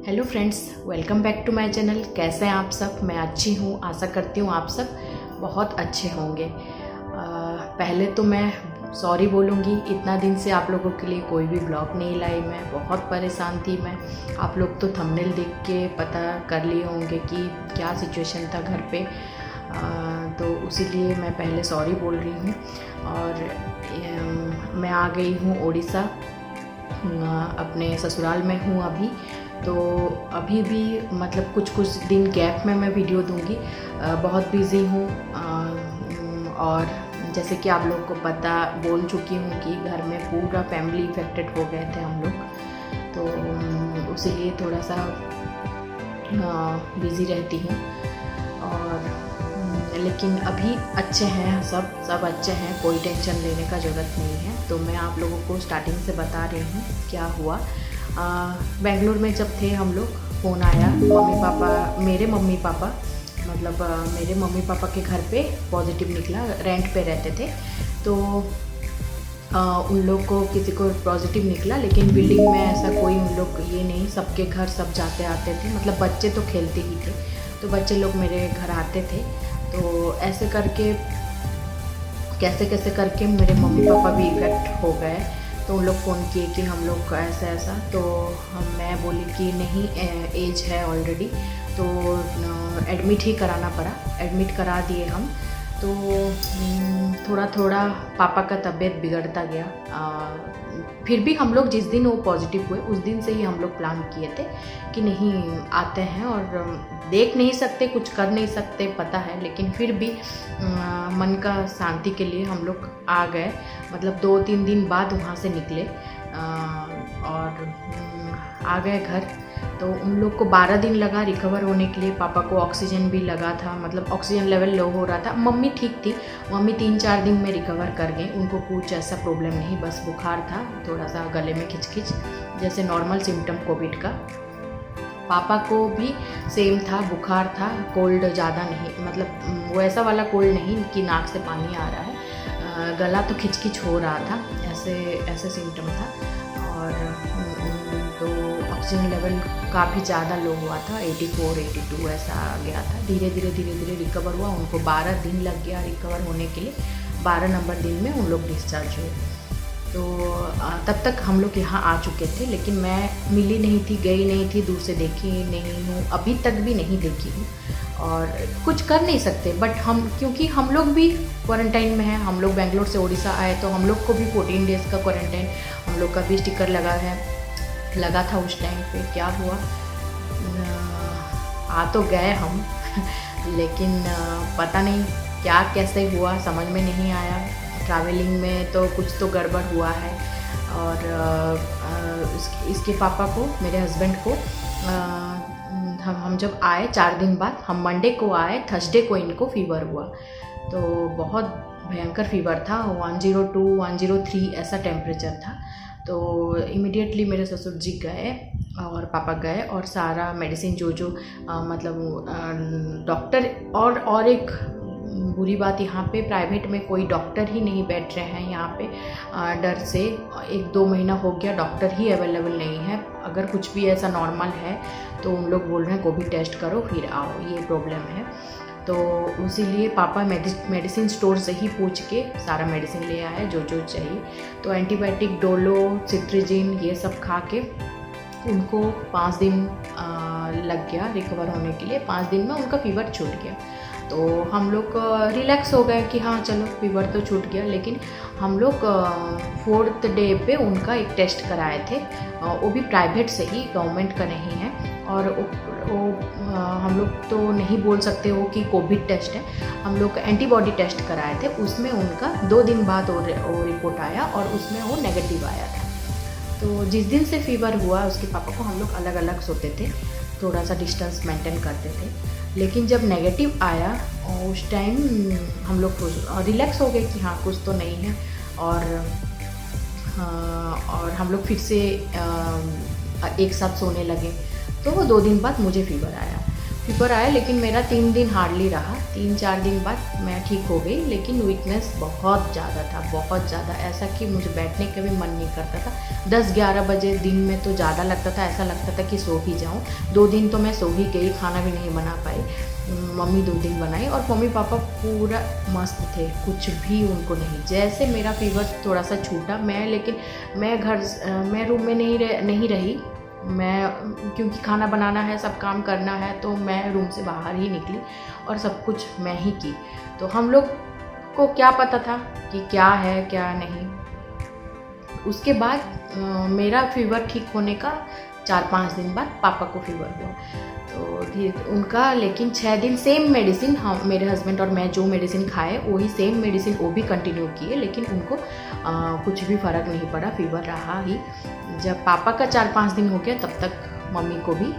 Hello friends, welcome back to my channel. कैसे हैं आप सब? मैं अच्छी हूँ, आशा करती हूँ आप सब बहुत अच्छे होंगे। पहले तो मैं सॉरी बोलूँगी, इतना दिन से आप लोगों के लिए कोई भी ब्लॉग नहीं लाई। मैं बहुत परेशान थी। मैं आप लोग तो थंबनेल देख के पता कर लिए होंगे कि क्या सिचुएशन था घर पे, तो उसीलिए मैं पहले सॉरी बोल रही हूँ। और मैं आ गई हूँ उड़ीसा, अपने ससुराल में हूँ अभी। तो अभी भी मतलब कुछ दिन गैप में मैं वीडियो दूंगी। बहुत बिज़ी हूँ। और जैसे कि आप लोग को पता बोल चुकी हूँ कि घर में पूरा फैमिली इफेक्टेड हो गए थे हम लोग, तो उसीलिए थोड़ा सा बिज़ी रहती हूँ। और लेकिन अभी अच्छे हैं, सब अच्छे हैं, कोई टेंशन लेने का ज़रूरत नहीं है। तो मैं आप लोगों को स्टार्टिंग से बता रही हूँ क्या हुआ। बेंगलोर में जब थे हम लोग, फ़ोन आया मेरे मम्मी पापा के घर पे पॉजिटिव निकला। रेंट पे रहते थे, तो उन लोग को किसी को पॉजिटिव निकला, लेकिन बिल्डिंग में ऐसा कोई उन लोग ये नहीं, सबके घर सब जाते आते थे। मतलब बच्चे तो खेलते ही थे, तो बच्चे लोग मेरे घर आते थे। तो ऐसे करके कैसे करके मेरे मम्मी पापा भी इफेक्ट हो गए। तो उन लोग फ़ोन किए कि हम लोग ऐसा, तो मैं बोली कि नहीं, एज है ऑलरेडी, तो एडमिट ही कराना पड़ा। एडमिट करा दिए हम। तो थोड़ा पापा का तबीयत बिगड़ता गया। फिर भी हम लोग जिस दिन वो पॉजिटिव हुए उस दिन से ही हम लोग प्लान किए थे कि नहीं, आते हैं। और देख नहीं सकते, कुछ कर नहीं सकते, पता है, लेकिन फिर भी मन का शांति के लिए हम लोग आ गए। मतलब 2-3 दिन बाद वहाँ से निकले और आ गए घर। तो उन लोग को 12 दिन लगा रिकवर होने के लिए। पापा को ऑक्सीजन भी लगा था, मतलब ऑक्सीजन लेवल लो हो रहा था। मम्मी ठीक थी, मम्मी 3-4 दिन में रिकवर कर गई। उनको कुछ ऐसा प्रॉब्लम नहीं, बस बुखार था, थोड़ा सा गले में खिंच जैसे नॉर्मल सिम्टम कोविड का। पापा को भी सेम था, बुखार था, कोल्ड ज़्यादा नहीं, मतलब वो ऐसा वाला कोल्ड नहीं कि नाक से पानी आ रहा है, गला तो खिंच हो रहा था, ऐसे सिम्टम था। और तो ऑक्सीजन लेवल काफ़ी ज़्यादा लो हुआ था, 84-82 ऐसा आ गया था। धीरे धीरे रिकवर हुआ। उनको 12 दिन लग गया रिकवर होने के लिए। 12 नंबर दिन में उन लोग डिस्चार्ज हुए। तो तब तक हम लोग यहाँ आ चुके थे, लेकिन मैं मिली नहीं थी, गई नहीं थी, दूर से देखी नहीं हूँ, अभी तक भी नहीं देखी हूँ। और कुछ कर नहीं सकते, बट क्योंकि हम लोग भी क्वारंटाइन में हैं। हम लोग बेंगलोर से उड़ीसा आए, तो हम लोग को भी 14 डेज़ का क्वारंटाइन, हम लोग का भी स्टिकर लगा था उस टाइम पे। क्या हुआ, आ तो गए हम लेकिन पता नहीं क्या कैसे हुआ, समझ में नहीं आया। ट्रैवलिंग में तो कुछ तो गड़बड़ हुआ है। और इसके पापा को, मेरे हस्बैंड को, हम जब आए 4 दिन बाद, हम मंडे को आए, थर्सडे को इनको फीवर हुआ। तो बहुत भयंकर फीवर था, 102-103 ऐसा टेम्परेचर था। तो इमीडिएटली मेरे ससुर जी गए और पापा गए, और सारा मेडिसिन जो मतलब डॉक्टर, और एक बुरी बात, यहाँ पे प्राइवेट में कोई डॉक्टर ही नहीं बैठ रहे हैं यहाँ पे। डर से 1-2 महीना हो गया, डॉक्टर ही अवेलेबल नहीं है। अगर कुछ भी ऐसा नॉर्मल है तो उन लोग बोल रहे हैं कोविड टेस्ट करो फिर आओ, ये प्रॉब्लम है। तो इसीलिए पापा मेडिसिन स्टोर से ही पूछ के सारा मेडिसिन ले आए जो चाहिए। तो एंटीबायोटिक, डोलो, सिट्रिजिन, ये सब खा के उनको 5 दिन लग गया रिकवर होने के लिए। 5 दिन में उनका फीवर छूट गया। तो हम लोग रिलैक्स हो गए कि हाँ चलो, फीवर तो छूट गया। लेकिन हम लोग 4th डे पे उनका एक टेस्ट कराए थे, वो भी प्राइवेट से ही, गवर्नमेंट का नहीं है। और वो हम लोग तो नहीं बोल सकते हो कि कोविड टेस्ट है, हम लोग एंटीबॉडी टेस्ट कराए थे। उसमें उनका 2 दिन बाद वो रिपोर्ट आया और उसमें वो नेगेटिव आया था। तो जिस दिन से फीवर हुआ उसके पापा को हम लोग अलग अलग सोते थे, थोड़ा सा डिस्टेंस मेंटेन करते थे। लेकिन जब नेगेटिव आया उस टाइम हम लोग रिलैक्स हो गए कि हाँ कुछ तो नहीं है। और हम लोग फिर से एक साथ सोने लगे। तो 2 दिन बाद मुझे फीवर आया। फीवर आया, लेकिन मेरा 3 दिन हार्डली रहा। 3-4 दिन बाद मैं ठीक हो गई, लेकिन वीकनेस बहुत ज़्यादा था, बहुत ज़्यादा, ऐसा कि मुझे बैठने का भी मन नहीं करता था। 10-11 बजे दिन में तो ज़्यादा लगता था, ऐसा लगता था कि सो ही जाऊँ। 2 दिन तो मैं सो ही गई, खाना भी नहीं बना पाई। मम्मी 2 दिन बनाई और मम्मी पापा पूरा मस्त थे, कुछ भी उनको नहीं। जैसे मेरा फीवर थोड़ा सा छूटा, लेकिन मैं रूम में नहीं रही। मैं क्योंकि खाना बनाना है, सब काम करना है, तो मैं रूम से बाहर ही निकली और सब कुछ मैं ही की। तो हम लोग को क्या पता था कि क्या है क्या नहीं। उसके बाद मेरा फीवर ठीक होने का 4-5 दिन बाद पापा को फीवर हुआ। तो फिर उनका, लेकिन 6 दिन सेम मेडिसिन, हम मेरे हस्बैंड और मैं जो मेडिसिन खाए वही सेम मेडिसिन वो भी कंटिन्यू किए, लेकिन उनको कुछ भी फ़र्क नहीं पड़ा, फीवर रहा ही। जब पापा का 4-5 दिन हो गया, तब तक मम्मी को भी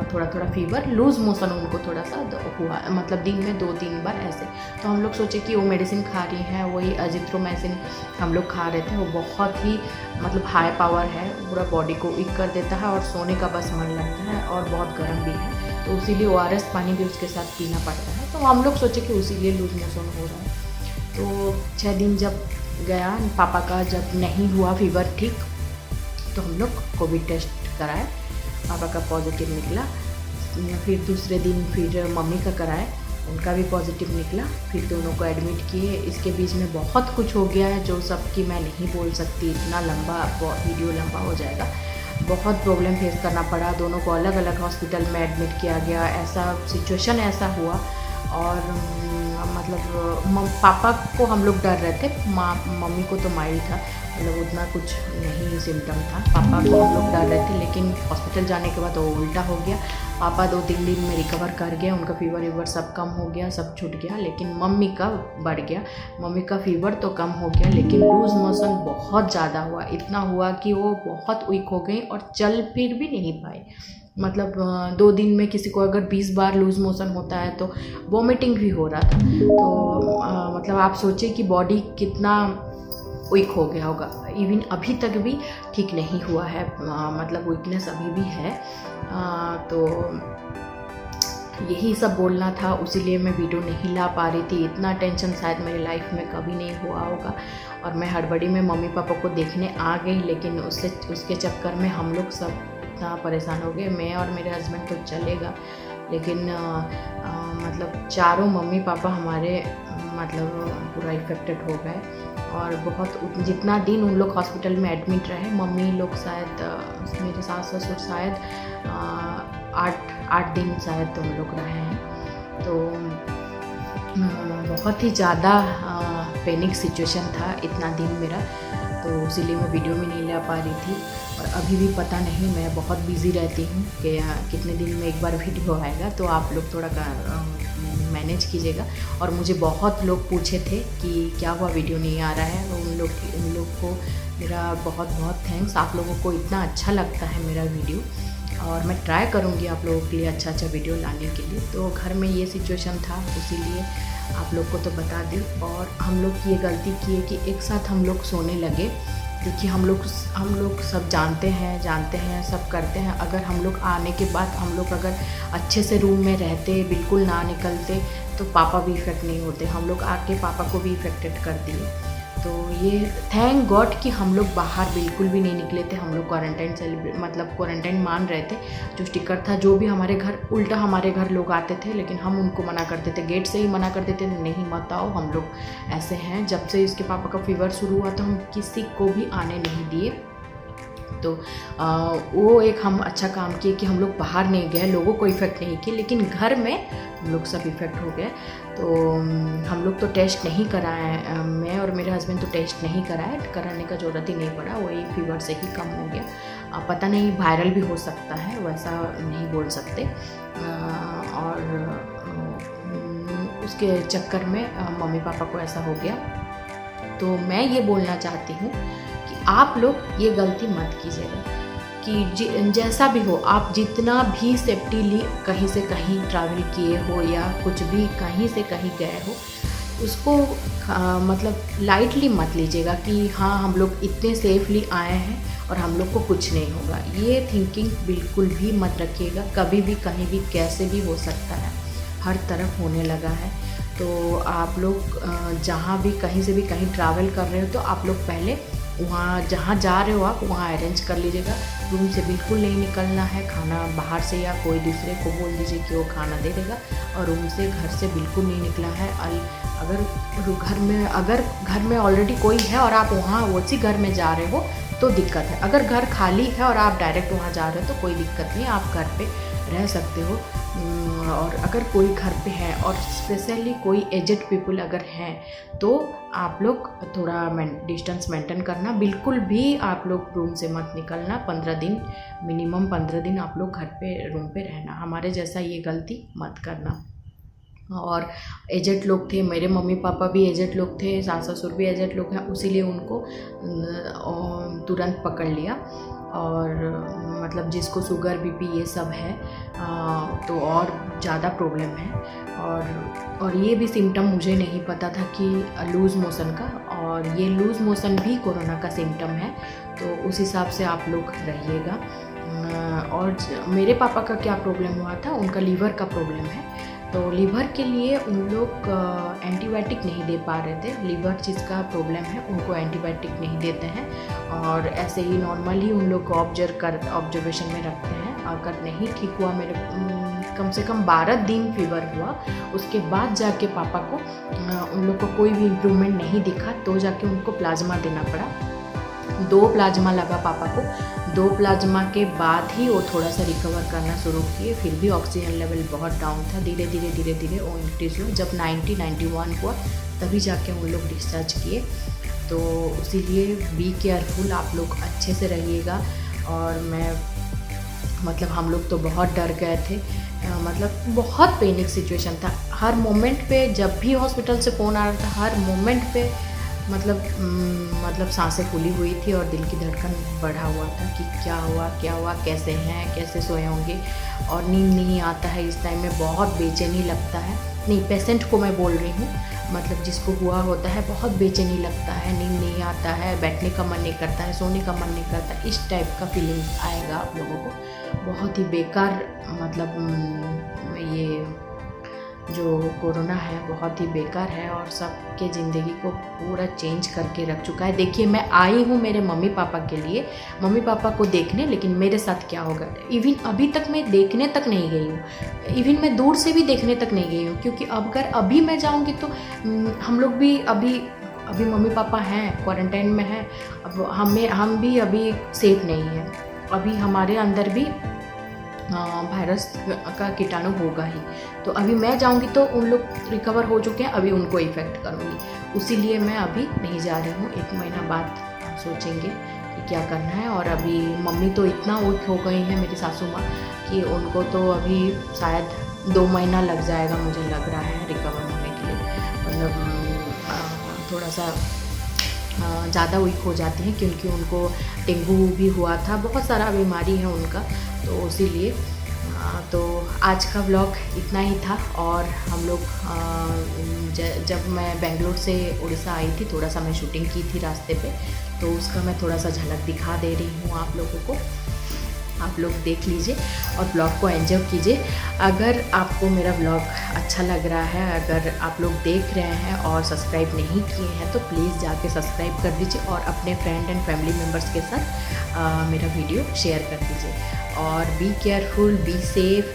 थोड़ा थोड़ा फीवर, लूज़ मोशन उनको थोड़ा सा हुआ, मतलब दिन में 2-3 बार ऐसे। तो हम लोग सोचे कि वो मेडिसिन खा रही हैं, वही अजिथ्रोमाइसिन हम लोग खा रहे थे। वो बहुत ही मतलब हाई पावर है, पूरा बॉडी को वीक कर देता है और सोने का बस मन लगता है, और बहुत गर्म भी है, तो इसीलिए ORS पानी भी उसके साथ पीना पड़ता है। तो हम लोग सोचे कि उसी लिए लूज़ मोशन हो रहा है। तो 6 दिन जब गया, पापा का जब नहीं हुआ फीवर ठीक, तो हम लोग कोविड टेस्ट कराए, पापा का पॉजिटिव निकला। फिर दूसरे दिन फिर मम्मी का कराए, उनका भी पॉजिटिव निकला। फिर दोनों को एडमिट किए। इसके बीच में बहुत कुछ हो गया है जो सब कि मैं नहीं बोल सकती, इतना लंबा वीडियो लंबा हो जाएगा। बहुत प्रॉब्लम फेस करना पड़ा, दोनों को अलग अलग हॉस्पिटल में एडमिट किया गया, ऐसा सिचुएशन ऐसा हुआ। और मतलब पापा को हम लोग डर रहे थे, मम्मी को तो माइल्ड था, मतलब उतना कुछ नहीं सिम्टम था। पापा को हम लोग डर रहे थे, लेकिन हॉस्पिटल जाने के बाद वो उल्टा हो गया। पापा 2-3 दिन में रिकवर कर गए, उनका फीवर सब कम हो गया, सब छूट गया, लेकिन मम्मी का बढ़ गया। मम्मी का फीवर तो कम हो गया, लेकिन लूज़ मोशन बहुत ज़्यादा हुआ, इतना हुआ कि वो बहुत वीक हो गई और चल फिर भी नहीं पाए। मतलब 2 दिन में किसी को अगर 20 बार लूज़ मोशन होता है तो वॉमिटिंग भी हो रहा था। तो मतलब आप सोचिए कि बॉडी कितना वीक हो गया होगा। इवन अभी तक भी ठीक नहीं हुआ है, मतलब वीकनेस अभी भी है। तो यही सब बोलना था, उसीलिए मैं वीडियो नहीं ला पा रही थी। इतना टेंशन शायद मेरी लाइफ में कभी नहीं हुआ होगा। और मैं हड़बड़ी में मम्मी पापा को देखने आ गई, लेकिन उसके चक्कर में हम लोग सब इतना परेशान हो गए। मैं और मेरे हस्बैंड तो चलेगा, लेकिन मतलब चारों मम्मी पापा हमारे मतलब पूरा इफेक्टेड हो गए। और बहुत जितना दिन उन लोग हॉस्पिटल में एडमिट रहे, मम्मी लोग शायद, मेरे सास ससुर शायद 8 दिन शायद उन लोग रहे हैं। तो बहुत ही ज़्यादा पैनिक सिचुएशन था इतना दिन मेरा, तो इसीलिए मैं वीडियो में नहीं ला पा रही थी। और अभी भी पता नहीं, मैं बहुत बिज़ी रहती हूँ कि कितने दिन में एक बार वीडियो आएगा, तो आप लोग थोड़ा मैनेज कीजिएगा। और मुझे बहुत लोग पूछे थे कि क्या हुआ वीडियो नहीं आ रहा है, उन लोग को मेरा बहुत बहुत थैंक्स। आप लोगों को इतना अच्छा लगता है मेरा वीडियो, और मैं ट्राई करूँगी आप लोगों के लिए अच्छा video लाने के लिए। तो घर में ये सिचुएशन था, इसीलिए आप लोग को तो बता दी। और हम लोग ये गलती किए कि एक साथ हम लोग सोने लगे। देखिए हम लोग सब जानते हैं, सब करते हैं। अगर हम लोग आने के बाद हम लोग अगर अच्छे से रूम में रहते, बिल्कुल ना निकलते, तो पापा भी इफ़ेक्ट नहीं होते। हम लोग आके पापा को भी इफ़ेक्टेड कर दिए। तो ये थैंक गॉड कि हम लोग बाहर बिल्कुल भी नहीं निकले थे। हम लोग क्वारंटाइन मान रहे थे। जो स्टिकर था, जो भी हमारे घर, उल्टा हमारे घर लोग आते थे, लेकिन हम उनको मना करते थे, गेट से ही मना कर देते, नहीं मत आओ, हम लोग ऐसे हैं। जब से इसके पापा का फीवर शुरू हुआ तो हम किसी को भी आने नहीं दिए। तो वो एक हम अच्छा काम किए कि हम लोग बाहर नहीं गए, लोगों को इफ़ेक्ट नहीं किए, लेकिन घर में हम लोग सब इफ़ेक्ट हो गए। तो हम लोग तो टेस्ट नहीं कराए, मैं और मेरे हस्बैंड तो टेस्ट नहीं कराने का ज़रूरत ही नहीं पड़ा, वही फीवर से ही कम हो गया। पता नहीं वायरल भी हो सकता है, वैसा नहीं बोल सकते। और उसके चक्कर में मम्मी पापा को ऐसा हो गया। तो मैं ये बोलना चाहती हूँ कि आप लोग ये गलती मत कीजिएगा कि जैसा भी हो, आप जितना भी सेफ्टी ली, कहीं से कहीं ट्रैवल किए हो या कुछ भी कहीं से कहीं गए हो, उसको मतलब लाइटली मत लीजिएगा कि हाँ हम लोग इतने सेफली आए हैं और हम लोग को कुछ नहीं होगा। ये थिंकिंग बिल्कुल भी मत रखिएगा, कभी भी कहीं भी कैसे भी हो सकता है, हर तरफ होने लगा है। तो आप लोग जहाँ भी कहीं से भी कहीं ट्रैवल कर रहे हो तो आप लोग पहले वहाँ जहाँ जा रहे हो आप वहाँ अरेंज कर लीजिएगा। रूम से बिल्कुल नहीं निकलना है, खाना बाहर से या कोई दूसरे को बोल दीजिए कि वो खाना दे देगा। और रूम से घर से बिल्कुल नहीं निकला है। अगर घर में ऑलरेडी कोई है और आप वहाँ उसी घर में जा रहे हो तो दिक्कत है। अगर घर खाली है और आप डायरेक्ट वहाँ जा रहे हो तो कोई दिक्कत नहीं, आप घर पे रह सकते हो। और अगर कोई घर पे है और स्पेशली कोई एजेड पीपल अगर हैं तो आप लोग थोड़ा डिस्टेंस मेंटेन करना, बिल्कुल भी आप लोग रूम से मत निकलना। 15 दिन मिनिमम 15 दिन आप लोग घर पे रूम पे रहना। हमारे जैसा ये गलती मत करना। और एजेड लोग थे, मेरे मम्मी पापा भी एजेड लोग थे, सास ससुर भी एजेड लोग हैं, इसीलिए उनको तुरंत पकड़ लिया। और मतलब जिसको शुगर बीपी ये सब है तो और ज़्यादा प्रॉब्लम है। और ये भी सिम्टम मुझे नहीं पता था कि लूज़ मोशन का, और ये लूज़ मोशन भी कोरोना का सिम्टम है। तो उस हिसाब से आप लोग रहिएगा। और मेरे पापा का क्या प्रॉब्लम हुआ था, उनका लीवर का प्रॉब्लम है। तो लीवर के लिए उन लोग एंटीबायोटिक नहीं दे पा रहे थे। लीवर जिसका प्रॉब्लम है उनको एंटीबायोटिक नहीं देते हैं, और ऐसे ही नॉर्मली उन लोग को ऑब्जर्वेशन में रखते हैं। अगर नहीं ठीक हुआ, मेरे कम से कम 12 दिन फीवर हुआ, उसके बाद जाके पापा को उन लोग को कोई भी इम्प्रूवमेंट नहीं दिखा, तो जाके उनको प्लाज्मा देना पड़ा। 2 प्लाज्मा लगा पापा को। 2 प्लाज्मा के बाद ही वो थोड़ा सा रिकवर करना शुरू किए। फिर भी ऑक्सीजन लेवल बहुत डाउन था। धीरे धीरे वो इंक्रीज हुआ। जब 91 हुआ तभी जाके उन लोग डिस्चार्ज किए। तो इसीलिए बी केयरफुल, आप लोग अच्छे से रहिएगा। और मतलब हम लोग तो बहुत डर गए थे। मतलब बहुत पैनिक सिचुएशन था। हर मोमेंट पे जब भी हॉस्पिटल से फ़ोन आ रहा था, हर मोमेंट पे मतलब सांसें फूली हुई थी और दिल की धड़कन बढ़ा हुआ था कि क्या हुआ, कैसे हैं, कैसे सोए होंगे। और नींद नहीं आता है इस टाइम में, बहुत बेचैनी लगता है। नहीं, पेशेंट को मैं बोल रही हूँ, मतलब जिसको हुआ होता है बहुत बेचैनी लगता है, नींद नहीं आता है, बैठने का मन नहीं करता है, सोने का मन नहीं करता। इस टाइप का फीलिंग आएगा आप लोगों को। बहुत ही बेकार, मतलब ये जो कोरोना है बहुत ही बेकार है और सबके ज़िंदगी को पूरा चेंज करके रख चुका है। देखिए, मैं आई हूँ मेरे मम्मी पापा के लिए, मम्मी पापा को देखने, लेकिन मेरे साथ क्या होगा। इवन अभी तक मैं देखने तक नहीं गई हूँ, इवन मैं दूर से भी देखने तक नहीं गई हूँ, क्योंकि अगर अभी मैं जाऊँगी तो हम लोग भी अभी मम्मी पापा हैं, क्वारंटाइन में हैं। अब हम भी अभी सेफ नहीं हैं। अभी हमारे अंदर भी वायरस का कीटाणु होगा ही। तो अभी मैं जाऊंगी तो उन लोग रिकवर हो चुके हैं, अभी उनको इफ़ेक्ट करूंगी। उसीलिए मैं अभी नहीं जा रही हूँ। 1 महीना बाद सोचेंगे कि क्या करना है। और अभी मम्मी तो इतना वीक हो गई हैं, मेरी सासू माँ, कि उनको तो अभी शायद 2 महीना लग जाएगा, मुझे लग रहा है, रिकवर होने के लिए। मतलब थोड़ा सा ज़्यादा वीक हो जाते हैं, क्योंकि उनको डेंगू भी हुआ था, बहुत सारा बीमारी है उनका। तो इसीलिए तो आज का व्लॉग इतना ही था। और हम लोग जब मैं बेंगलोर से उड़ीसा आई थी, थोड़ा सा मैं शूटिंग की थी रास्ते पे, तो उसका मैं थोड़ा सा झलक दिखा दे रही हूँ आप लोगों को। आप लोग देख लीजिए और ब्लॉग को एंजॉय कीजिए। अगर आपको मेरा ब्लॉग अच्छा लग रहा है, अगर आप लोग देख रहे हैं और सब्सक्राइब नहीं किए हैं तो प्लीज़ जाके सब्सक्राइब कर दीजिए और अपने फ्रेंड एंड फैमिली मेम्बर्स के साथ मेरा वीडियो शेयर कर दीजिए। और बी केयरफुल, बी सेफ।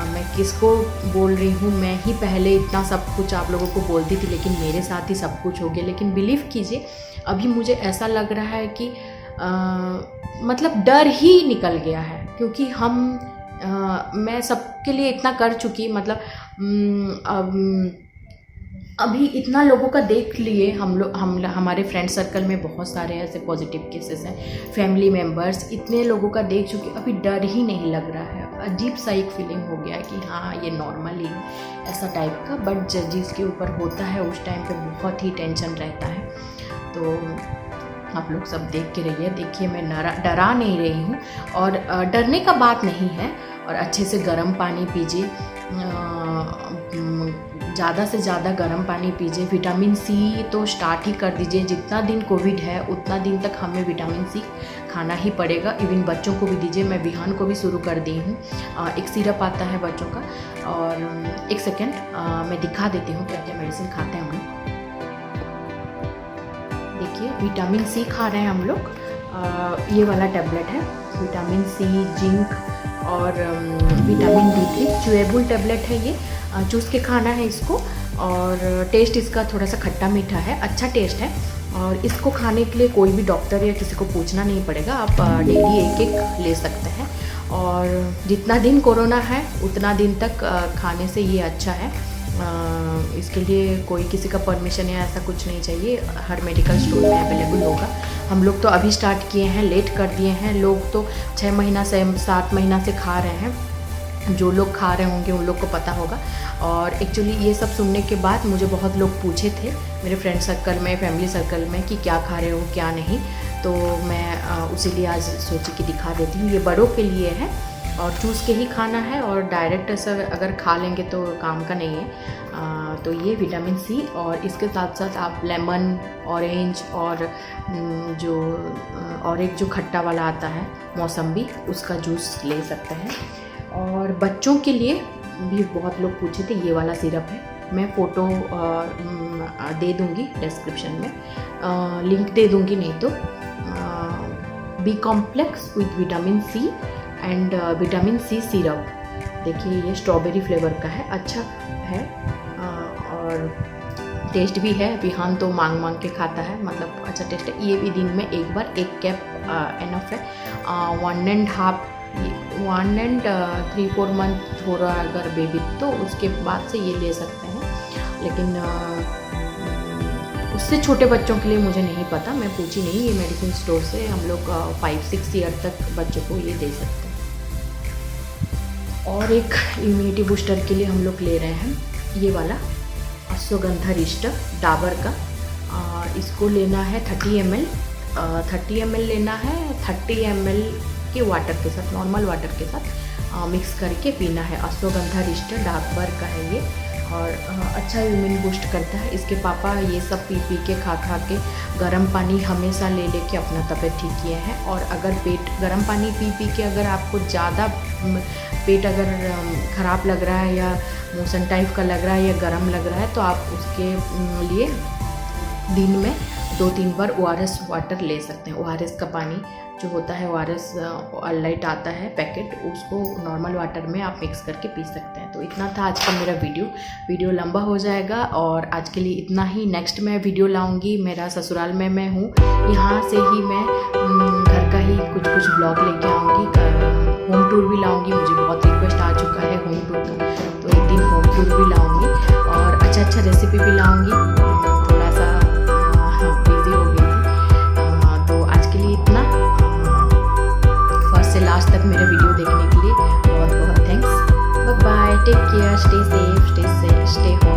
मैं किसको बोल रही हूँ, मैं ही पहले इतना सब कुछ आप लोगों को बोलती थी, लेकिन मेरे साथ ही सब कुछ हो गया। लेकिन बिलीव कीजिए, अभी मुझे ऐसा लग रहा है कि मतलब डर ही निकल गया है, क्योंकि मैं सबके लिए इतना कर चुकी, मतलब अभी इतना लोगों का देख लिए हमारे फ्रेंड सर्कल में बहुत सारे ऐसे पॉजिटिव केसेस हैं, फैमिली मेम्बर्स, इतने लोगों का देख चुके, अभी डर ही नहीं लग रहा है। अजीब सा एक फीलिंग हो गया कि हाँ ये नॉर्मल ही ऐसा टाइप का। बट जिसके ऊपर होता है उस टाइम पे बहुत ही टेंशन रहता है। तो आप लोग सब देख के रहिए। देखिए मैं डरा नहीं रही हूँ, और डरने का बात नहीं है। और अच्छे से गर्म पानी पीजिए, ज़्यादा से ज़्यादा गर्म पानी पीजिए। विटामिन सी तो स्टार्ट ही कर दीजिए। जितना दिन कोविड है उतना दिन तक हमें विटामिन सी खाना ही पड़ेगा। इवन बच्चों को भी दीजिए। मैं बिहान को भी शुरू कर दी हूँ। एक सिरप आता है बच्चों का। और एक सेकेंड मैं दिखा देती हूँ क्या क्या मेडिसिन खाते हैं हम लोग। देखिए विटामिन सी खा रहे हैं हम लोग। ये वाला टैबलेट है विटामिन सी, जिंक और विटामिन D3 च्यूएबल टैबलेट है। ये चूस के खाना है इसको। और टेस्ट इसका थोड़ा सा खट्टा मीठा है, अच्छा टेस्ट है। और इसको खाने के लिए कोई भी डॉक्टर या किसी को पूछना नहीं पड़ेगा, आप डेली एक एक ले सकते हैं। और जितना दिन कोरोना है उतना दिन तक खाने से ये अच्छा है। इसके लिए कोई किसी का परमिशन या ऐसा कुछ नहीं चाहिए, हर मेडिकल स्टोर में अवेलेबल होगा। हम लोग तो अभी स्टार्ट किए हैं, लेट कर दिए हैं। लोग तो 6 महीना से 7 महीना से खा रहे हैं। जो लोग खा रहे होंगे उन लोग को पता होगा। और एक्चुअली ये सब सुनने के बाद मुझे बहुत लोग पूछे थे मेरे फ्रेंड सर्कल में, फैमिली सर्कल में, कि क्या खा रहे हो क्या नहीं। तो मैं उसीलिए आज सोची कि दिखा देती हूँ। ये बड़ों के लिए है और चूस के ही खाना है, और डायरेक्ट ऐसा अगर खा लेंगे तो काम का नहीं है। तो ये विटामिन सी, और इसके साथ साथ आप लेमन, ऑरेंज और और एक जो खट्टा वाला आता है मौसम्बी, उसका जूस ले सकते हैं। और बच्चों के लिए भी बहुत लोग पूछे थे, ये वाला सिरप है। मैं फ़ोटो दे दूँगी डिस्क्रिप्शन में, लिंक दे दूँगी नहीं तो। B complex with vitamin C and vitamin C syrup. देखिए ये स्ट्रॉबेरी फ्लेवर का है, अच्छा है और टेस्ट भी है। विहान तो मांग के खाता है, मतलब अच्छा टेस्ट है। ये भी दिन में एक बार 1 कैप एनफ है। 1 and 3-4 मंथ हो रहा है अगर बेबी, तो उसके बाद से ये ले सकते हैं। लेकिन उससे छोटे बच्चों के लिए मुझे नहीं पता, मैं पूछी नहीं। ये मेडिसिन स्टोर से हम लोग 5-6 ईयर तक बच्चों को ये दे सकते हैं। और एक इम्यूनिटी बूस्टर के लिए हम लोग ले रहे हैं ये वाला अश्वगंधा रिष्ट डाबर का। इसको लेना है 30 ml लेना है। 30 ml के वाटर के साथ, नॉर्मल वाटर के साथ मिक्स करके पीना है। अश्वगंधा रिष्ट डाबर का है ये, और अच्छा इम्यून बूस्ट करता है। इसके पापा ये सब पी के खा के गर्म पानी हमेशा ले के अपना तबीयत ठीक किए हैं। और अगर गर्म पानी पी के अगर आपको ज़्यादा पेट अगर ख़राब लग रहा है या मोशन टाइप का लग रहा है या गर्म लग रहा है, तो आप उसके लिए दिन में 2-3 बार ORS वाटर ले सकते हैं। ORS का पानी जो होता है, ORS ऑलराइट आता है पैकेट, उसको नॉर्मल वाटर में आप मिक्स करके पी सकते हैं। तो इतना था आज का मेरा वीडियो लंबा हो जाएगा, और आज के लिए इतना ही। नेक्स्ट मैं वीडियो लाऊंगी। मेरा ससुराल में मैं हूँ, यहाँ से ही मैं घर का ही कुछ ब्लॉग लेके आऊँगी। होम टूर भी लाऊंगी, मुझे बहुत रिक्वेस्ट आ चुका है होम टूर का, तो एक दिन होम टूर भी लाऊंगी। और अच्छा रेसिपी भी लाऊंगी। थोड़ा सा बिजी हो गई थी। तो आज के लिए इतना। फर्स्ट से लास्ट तक मेरे वीडियो देखने के लिए बहुत बहुत thanks. Bye bye, take care, stay safe, stay home.